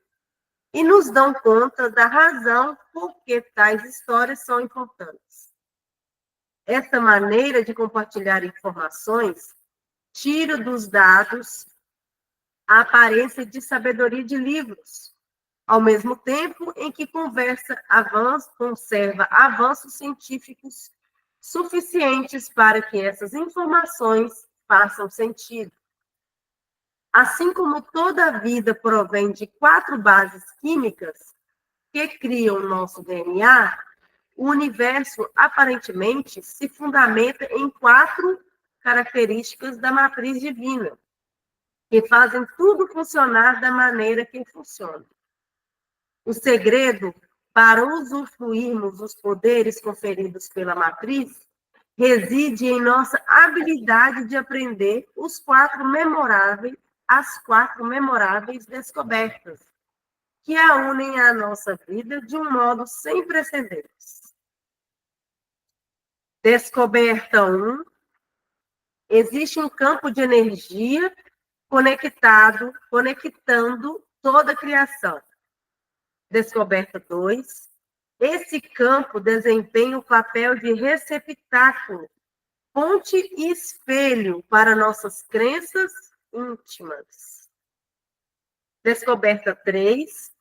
A: e nos dão conta da razão por que tais histórias são importantes. Esta maneira de compartilhar informações tira dos dados a aparência de sabedoria de livros, ao mesmo tempo em que conserva avanços científicos suficientes para que essas informações façam sentido. Assim como toda a vida provém de 4 bases químicas que criam o nosso DNA, o universo aparentemente se fundamenta em 4 características da matriz divina, que fazem tudo funcionar da maneira que funciona. O segredo para usufruirmos dos poderes conferidos pela matriz reside em nossa habilidade de aprender as 4 memoráveis descobertas, que a unem à nossa vida de um modo sem precedentes. Descoberta 1. Existe um campo de energia conectando toda a criação. Descoberta 2. Esse campo desempenha o papel de receptáculo, fonte e espelho para nossas crenças íntimas. Descoberta 3.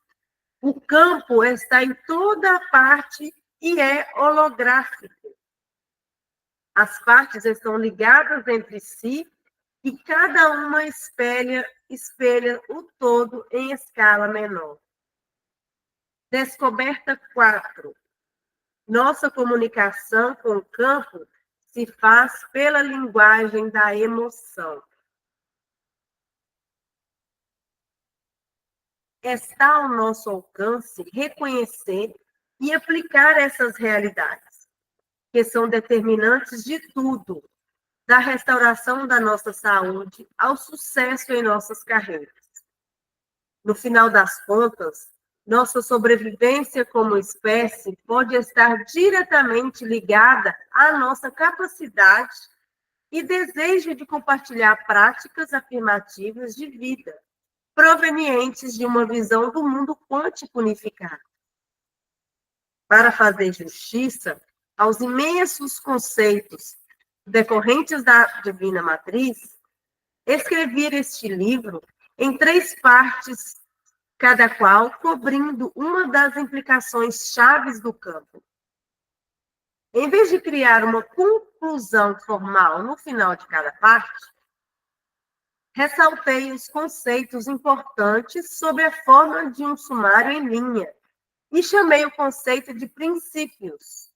A: O campo está em toda a parte e é holográfico. As partes estão ligadas entre si e cada uma espelha o todo em escala menor. Descoberta 4. Nossa comunicação com o campo se faz pela linguagem da emoção. Está ao nosso alcance reconhecer e aplicar essas realidades, que são determinantes de tudo, da restauração da nossa saúde ao sucesso em nossas carreiras. No final das contas, nossa sobrevivência como espécie pode estar diretamente ligada à nossa capacidade e desejo de compartilhar práticas afirmativas de vida, provenientes de uma visão do mundo quântico unificado. Para fazer justiça aos imensos conceitos decorrentes da Divina Matriz, escrevi este livro em 3 partes, cada qual cobrindo uma das implicações chaves do campo. Em vez de criar uma conclusão formal no final de cada parte, ressaltei os conceitos importantes sobre a forma de um sumário em linha e chamei o conceito de princípios,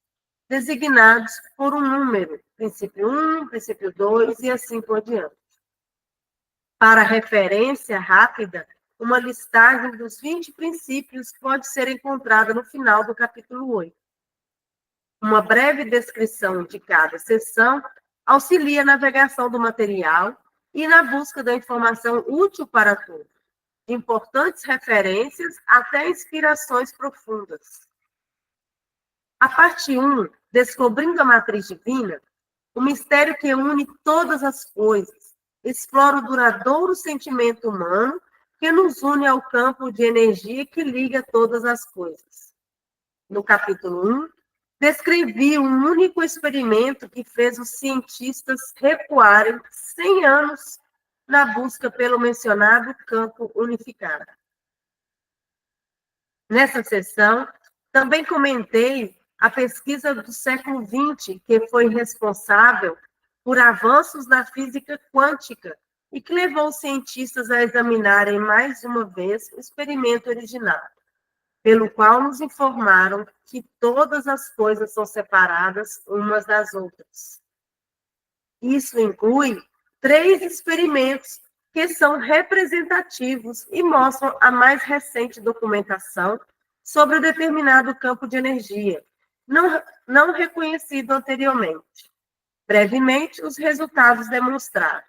A: designados por um número, princípio 1, princípio 2 e assim por diante. Para referência rápida, uma listagem dos 20 princípios pode ser encontrada no final do capítulo 8. Uma breve descrição de cada seção auxilia a navegação do material e na busca da informação útil para todos, de importantes referências até inspirações profundas. A parte 1, Descobrindo a Matriz Divina, o mistério que une todas as coisas, explora o duradouro sentimento humano que nos une ao campo de energia que liga todas as coisas. No capítulo 1, descrevi um único experimento que fez os cientistas recuarem 100 anos na busca pelo mencionado campo unificado. Nessa sessão, também comentei a pesquisa do século XX, que foi responsável por avanços na física quântica e que levou os cientistas a examinarem mais uma vez o experimento original, pelo qual nos informaram que todas as coisas são separadas umas das outras. Isso inclui 3 experimentos que são representativos e mostram a mais recente documentação sobre um determinado campo de energia, não reconhecido anteriormente. Brevemente, os resultados demonstraram.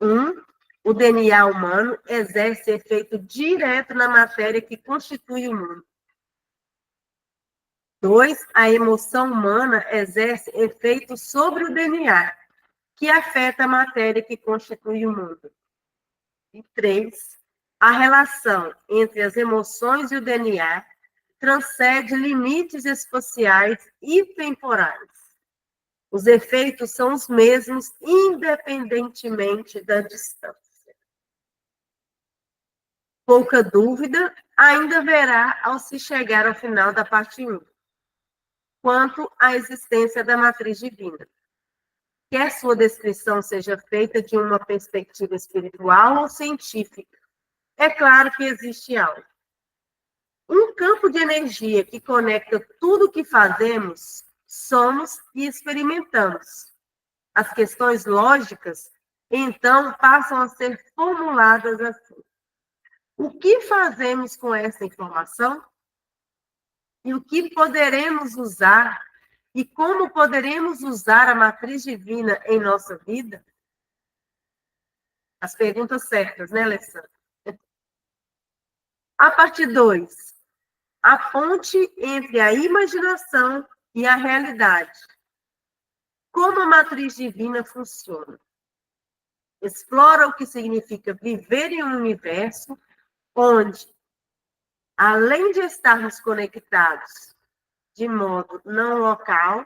A: 1. O DNA humano exerce efeito direto na matéria que constitui o mundo. 2. A emoção humana exerce efeito sobre o DNA, que afeta a matéria que constitui o mundo. E 3. A relação entre as emoções e o DNA transcende limites espaciais e temporais. Os efeitos são os mesmos, independentemente da distância. Pouca dúvida ainda haverá ao se chegar ao final da parte 1, quanto à existência da matriz divina. Quer sua descrição seja feita de uma perspectiva espiritual ou científica, é claro que existe algo. Um campo de energia que conecta tudo o que fazemos, somos e experimentamos. As questões lógicas, então, passam a ser formuladas assim. O que fazemos com essa informação? E o que poderemos usar? E como poderemos usar a matriz divina em nossa vida? As perguntas certas, né, Alessandra? A parte 2. A ponte entre a imaginação e a realidade. Como a matriz divina funciona? Explora o que significa viver em um universo onde, além de estarmos conectados de modo não local,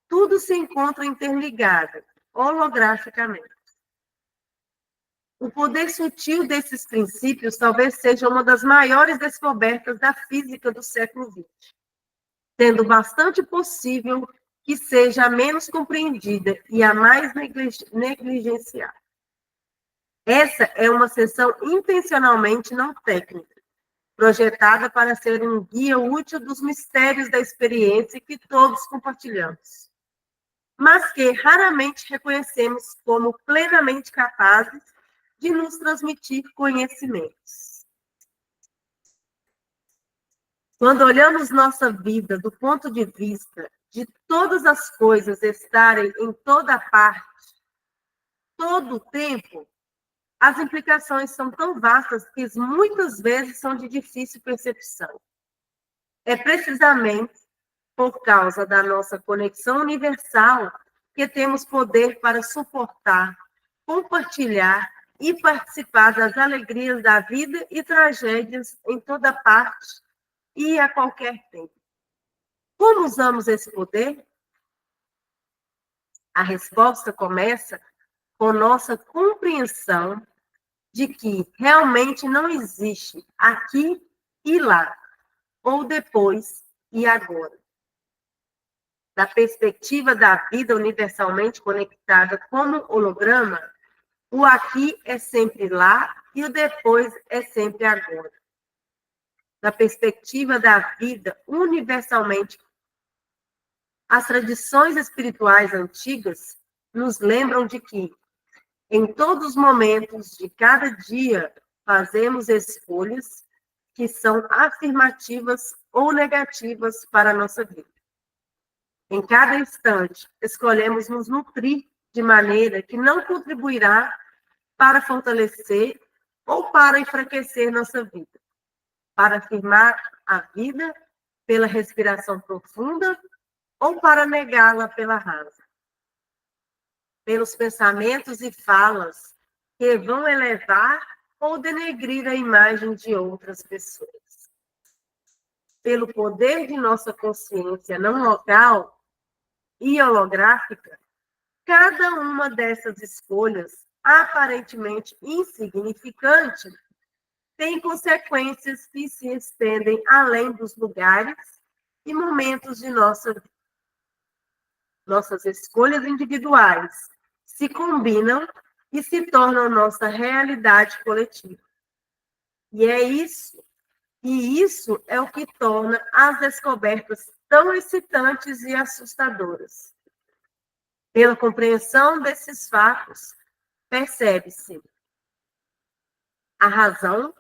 A: tudo se encontra interligado, holograficamente. O poder sutil desses princípios talvez seja uma das maiores descobertas da física do século XX, sendo bastante possível que seja a menos compreendida e a mais negligenciada. Essa é uma sessão intencionalmente não técnica, projetada para ser um guia útil dos mistérios da experiência que todos compartilhamos, mas que raramente reconhecemos como plenamente capazes de nos transmitir conhecimentos. Quando olhamos nossa vida do ponto de vista de todas as coisas estarem em toda parte, todo o tempo, as implicações são tão vastas que muitas vezes são de difícil percepção. É precisamente por causa da nossa conexão universal que temos poder para suportar, compartilhar e participar das alegrias da vida e tragédias em toda parte e a qualquer tempo. Como usamos esse poder? A resposta começa com nossa compreensão de que realmente não existe aqui e lá, ou depois e agora. Da perspectiva da vida universalmente conectada como holograma, o aqui é sempre lá e o depois é sempre agora. Da perspectiva da vida universalmente, as tradições espirituais antigas nos lembram de que, em todos os momentos de cada dia, fazemos escolhas que são afirmativas ou negativas para a nossa vida. Em cada instante, escolhemos nos nutrir de maneira que não contribuirá para fortalecer ou para enfraquecer nossa vida, para afirmar a vida pela respiração profunda ou para negá-la pela rasa. Pelos pensamentos e falas que vão elevar ou denegrir a imagem de outras pessoas. Pelo poder de nossa consciência não local e holográfica, cada uma dessas escolhas, aparentemente insignificante, tem consequências que se estendem além dos lugares e momentos de nossas escolhas individuais, se combinam e se tornam nossa realidade coletiva. E isso é o que torna as descobertas tão excitantes e assustadoras. Pela compreensão desses fatos, percebe-se a razão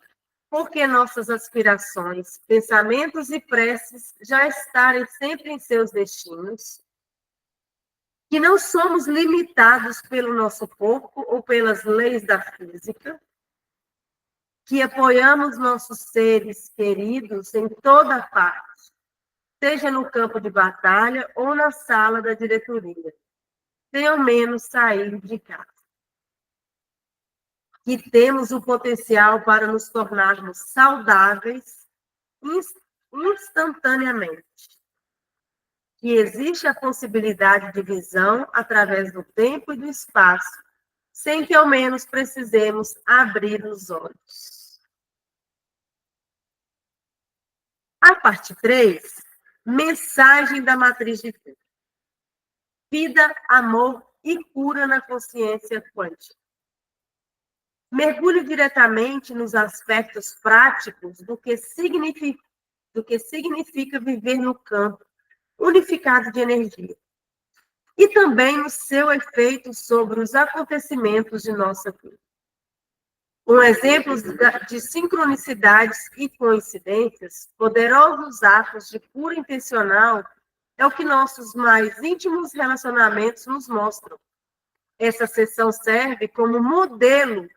A: por que nossas aspirações, pensamentos e preces já estarem sempre em seus destinos, que não somos limitados pelo nosso corpo ou pelas leis da física, que apoiamos nossos seres queridos em toda parte, seja no campo de batalha ou na sala da diretoria, sem ao menos sair de casa. Que temos o potencial para nos tornarmos saudáveis instantaneamente. Que existe a possibilidade de visão através do tempo e do espaço, sem que ao menos precisemos abrir os olhos. A parte 3, mensagem da matriz de vida. Vida, amor e cura na consciência quântica. Mergulhe diretamente nos aspectos práticos do que significa viver no campo unificado de energia. E também o seu efeito sobre os acontecimentos de nossa vida. Um exemplo de sincronicidades e coincidências, poderosos atos de cura intencional, é o que nossos mais íntimos relacionamentos nos mostram. Essa sessão serve como modelo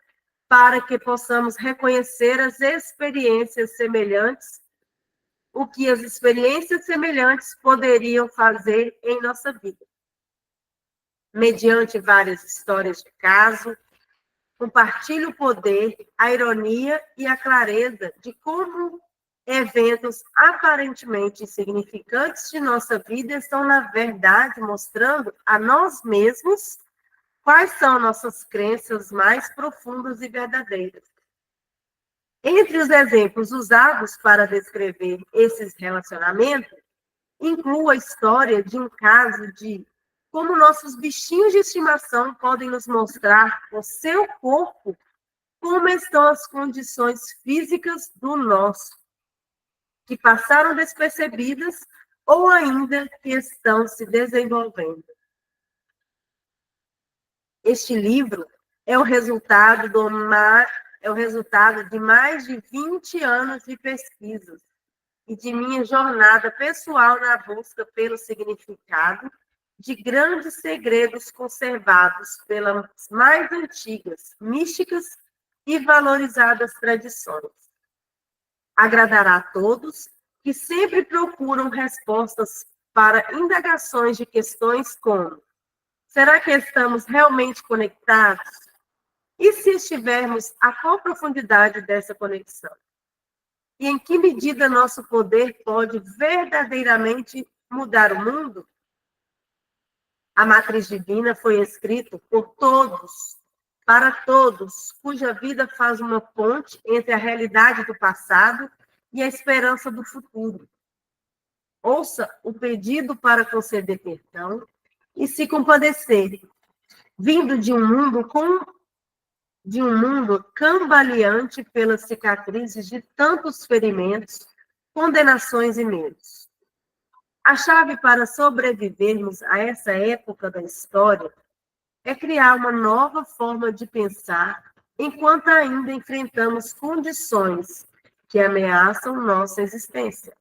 A: para que possamos reconhecer as experiências semelhantes, o que as experiências semelhantes poderiam fazer em nossa vida. Mediante várias histórias de caso, compartilhe o poder, a ironia e a clareza de como eventos aparentemente insignificantes de nossa vida estão, na verdade, mostrando a nós mesmos quais são nossas crenças mais profundas e verdadeiras. Entre os exemplos usados para descrever esses relacionamentos, inclui a história de um caso de como nossos bichinhos de estimação podem nos mostrar o seu corpo, como estão as condições físicas do nosso, que passaram despercebidas ou ainda que estão se desenvolvendo. Este livro é o resultado de mais de 20 anos de pesquisas e de minha jornada pessoal na busca pelo significado de grandes segredos conservados pelas mais antigas, místicas e valorizadas tradições. Agradará a todos que sempre procuram respostas para indagações de questões como: será que estamos realmente conectados? E se estivermos, a qual profundidade dessa conexão? E em que medida nosso poder pode verdadeiramente mudar o mundo? A matriz divina foi escrita por todos, para todos, cuja vida faz uma ponte entre a realidade do passado e a esperança do futuro. Ouça o pedido para conceder perdão e se compadecer, vindo de um mundo cambaleante pelas cicatrizes de tantos ferimentos, condenações e medos. A chave para sobrevivermos a essa época da história é criar uma nova forma de pensar enquanto ainda enfrentamos condições que ameaçam nossa existência.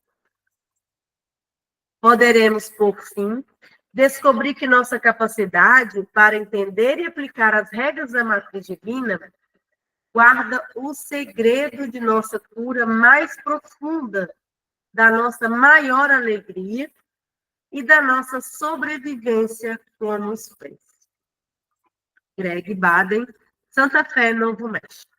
A: Poderemos, por fim, descobrir que nossa capacidade para entender e aplicar as regras da matriz divina guarda o segredo de nossa cura mais profunda, da nossa maior alegria e da nossa sobrevivência como espécie. Greg Baden, Santa Fé, Novo México.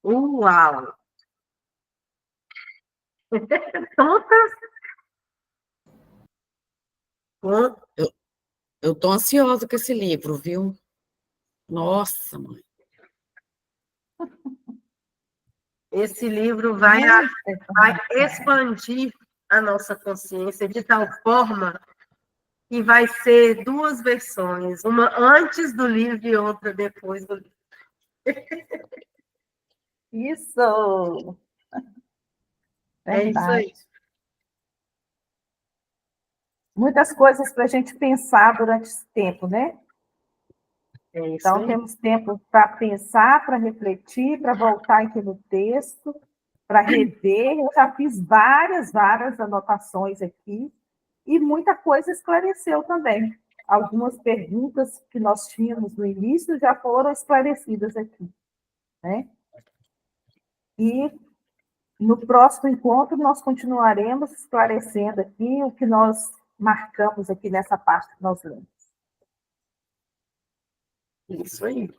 A: Uau! Tontas.
B: Eu estou ansiosa com esse livro, viu? Nossa, mãe.
A: Esse livro vai expandir a nossa consciência de tal forma que vai ser 2 versões, uma antes do livro e outra depois do livro.
C: Isso!
A: É isso aí.
C: Muitas coisas para a gente pensar durante esse tempo, né?
A: É isso
C: Então,
A: aí.
C: temos tempo para pensar, para refletir, para voltar aqui no texto, para rever. Eu já fiz várias anotações aqui, e muita coisa esclareceu também. Algumas perguntas que nós tínhamos no início já foram esclarecidas aqui, né? E no próximo encontro nós continuaremos esclarecendo aqui o que nós marcamos aqui nessa parte que nós lemos.
A: Isso aí.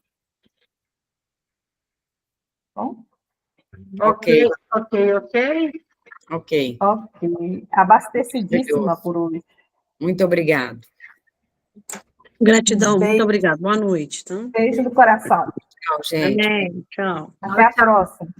C: Bom?
A: Ok.
B: Ok.
C: Abastecidíssima por hoje.
B: Muito obrigado.
D: Gratidão, muito
C: Beijo.
D: obrigada. Boa noite. Tá?
C: Beijo no coração.
B: Tchau, gente.
D: Amém. Tchau.
C: Até a próxima.